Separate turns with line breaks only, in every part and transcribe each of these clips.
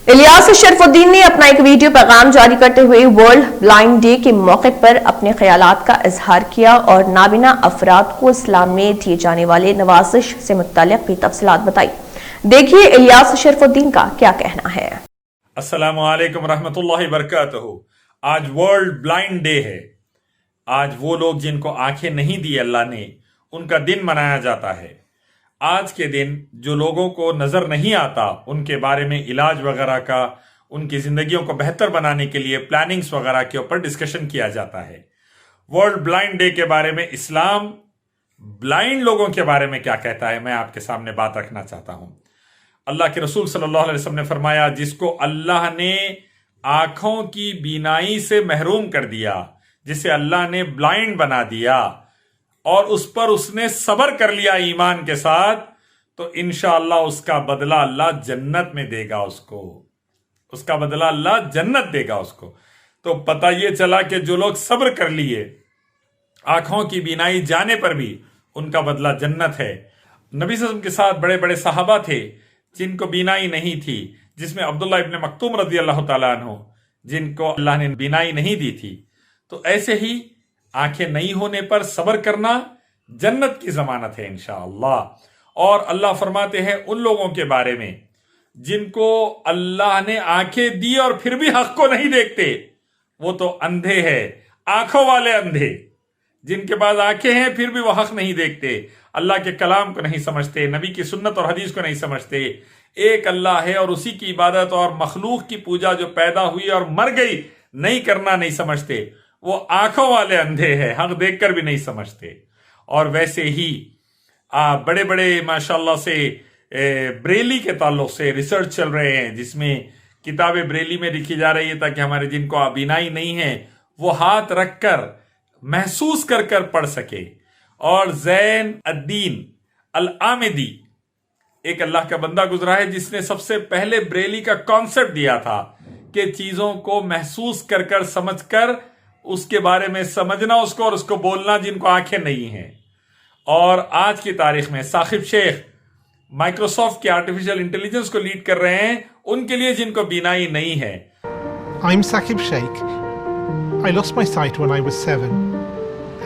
इलियास शरफुद्दीन ने अपना एक वीडियो पैगाम जारी करते हुए वर्ल्ड ब्लाइंड डे के मौके पर अपने ख्यालात का इजहार किया और नाबिना अफराद को इस्लाम में दिए जाने वाले नवाजिश से मुत्तल्लिक़ भी तफसीलात बताई। देखिए इलियास शरफुद्दीन का क्या कहना है।
अस्सलामु अलैकुम रहमतुल्लाहि बरकातहू। आज वर्ल्ड ब्लाइंड डे है। आज वो लोग जिनको आंखें नहीं दी अल्लाह ने, उनका दिन मनाया जाता है। आज के दिन जो लोगों को नजर नहीं आता, उनके बारे में इलाज वगैरह का, उनकी जिंदगियों को बेहतर बनाने के लिए प्लानिंग्स वगैरह के ऊपर डिस्कशन किया जाता है। वर्ल्ड ब्लाइंड डे के बारे में इस्लाम ब्लाइंड लोगों के बारे में क्या कहता है, मैं आपके सामने बात रखना चाहता हूं। अल्लाह के रसूल सल्लल्लाहु अलैहि वसल्लम ने फरमाया, जिसको अल्लाह ने आंखों की बीनाई से महरूम कर दिया, जिसे अल्लाह ने ब्लाइंड बना दिया और उस पर उसने सबर कर लिया ईमान के साथ, तो इंशाअल्लाह उसका बदला अल्लाह जन्नत में देगा उसको। उसका बदला अल्लाह जन्नत देगा उसको। तो पता ये चला कि जो लोग सब्र कर लिए, आंखों की बीनाई जाने पर भी उनका बदला जन्नत है। नबी सल्लल्लाहु अलैहि वसल्लम के साथ बड़े बड़े सहाबा थे जिनको बीनाई नहीं थी, जिसमें अब्दुल्लाह इब्न मक्तूम रज़ी अल्लाह तआला अन्हु, जिनको अल्लाह ने बीनाई नहीं दी थी। तो ऐसे ही आंखें नहीं होने पर सब्र करना जन्नत की जमानत है इंशाअल्लाह। और अल्लाह फरमाते हैं उन लोगों के बारे में जिनको अल्लाह ने आंखें दी और फिर भी हक को नहीं देखते, वो तो अंधे हैं, आंखों वाले अंधे। जिनके पास आंखें हैं फिर भी वो हक नहीं देखते, अल्लाह के कलाम को नहीं समझते, नबी की सुन्नत और हदीस को नहीं समझते। एक अल्लाह है और उसी की इबादत और मखलूक की पूजा जो पैदा हुई और मर गई नहीं करना नहीं समझते, वो आंखों वाले अंधे हैं, हक देखकर भी नहीं समझते। और वैसे ही बड़े बड़े माशाल्लाह से ब्रेली के ताल्लुक से रिसर्च चल रहे हैं, जिसमें किताबें ब्रेली में लिखी जा रही है ताकि हमारे जिनको बीनाई नहीं है वो हाथ रखकर महसूस कर कर पढ़ सके। और ज़ैन अद्दीन अल आमिदी एक अल्लाह का बंदा गुजरा है जिसने सबसे पहले ब्रेली का कॉन्सेप्ट दिया था कि चीजों को महसूस कर कर समझ कर उसके बारे में समझना उसको और उसको बोलना, जिनको आंखें नहीं हैं। और आज की तारीख में साकिब शेख माइक्रोसॉफ्ट के आर्टिफिशियल इंटेलिजेंस को लीड कर रहे हैं उनके लिए जिनको बीनाई नहीं है।
I'm Saqib Sheikh. I lost my sight when I was 7,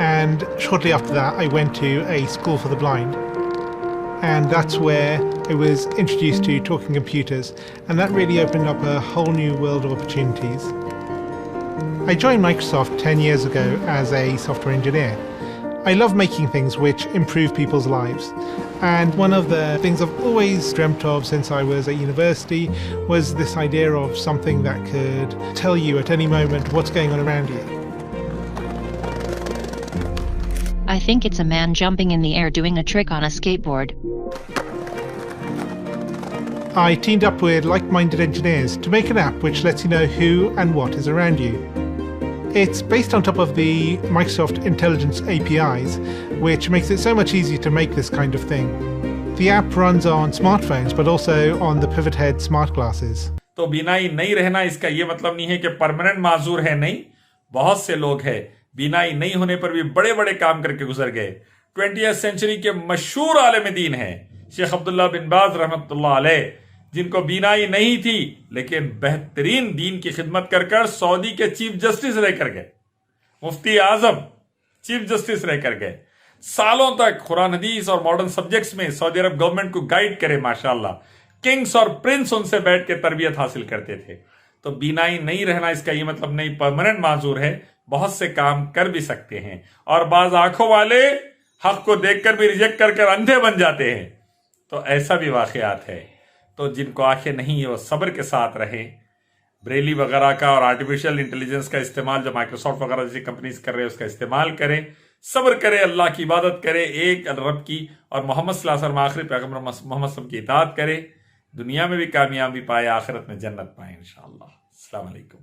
and shortly after that I went to a school for the blind, and that's where I was introduced to talking computers, and that really opened up a whole new world of opportunities. I joined Microsoft 10 years ago as a software engineer. I love making things which improve people's lives, and one of the things I've always dreamt of since I was at university was this idea of something that could tell you at any moment what's going on around you.
I think it's a man jumping in the air doing a trick on a skateboard.
I teamed up with like-minded engineers to make an app which lets you know who and what is around you. It's based on top of the Microsoft Intelligence APIs, which makes it so much easier to make this kind of thing. The app runs on smartphones but also on the Pivot Head smart glasses.
तो बीनाई नहीं रहना इसका ये मतलब नहीं है कि permanent माजूर है, नहीं। बहुत से लोग हैं बीनाई नहीं होने पर भी बड़े बड़े काम करके गुजर गए। 20वीं सेंचुरी के मशहूर आलिम दीन हैं शेख अब्दुल्ला बिन बाज रहमतुल्लाह अलैह, जिनको बीनाई नहीं थी लेकिन बेहतरीन दीन की खिदमत कर कर सऊदी के चीफ जस्टिस रहकर गए, मुफ्ती आजम चीफ जस्टिस रहकर गए। सालों तक कुरान हदीस और मॉडर्न सब्जेक्ट्स में सऊदी अरब गवर्नमेंट को गाइड करे माशाल्लाह। किंग्स और प्रिंस उनसे बैठ के तरबियत हासिल करते थे। तो बीनाई नहीं रहना इसका ये मतलब नहीं परमानेंट माजूर है, बहुत से काम कर भी सकते हैं। और बाज आंखों वाले हक को देखकर भी रिजेक्ट कर कर अंधे बन जाते हैं, तो ऐसा भी वाकयात है। तो जिनको आंखें नहीं है वो सब्र के साथ रहे। ब्रेली वगैरह का और आर्टिफिशियल इंटेलिजेंस का इस्तेमाल जो माइक्रोसॉफ्ट वगैरह जैसी कंपनीज कर रहे हैं उसका इस्तेमाल करें, सब्र करें, अल्लाह की इबादत करें एक रब की, और मोहम्मद सल्लल्लाहु अलैहि वसल्लम आखिरी पैगंबर मोहम्मद सल्लल्लाहु अलैहि वसल्लम की इताअत करें। दुनिया में भी कामयाबी पाए, आखिरत में जन्नत पाए इंशाअल्लाह। अस्सलाम वालेकुम।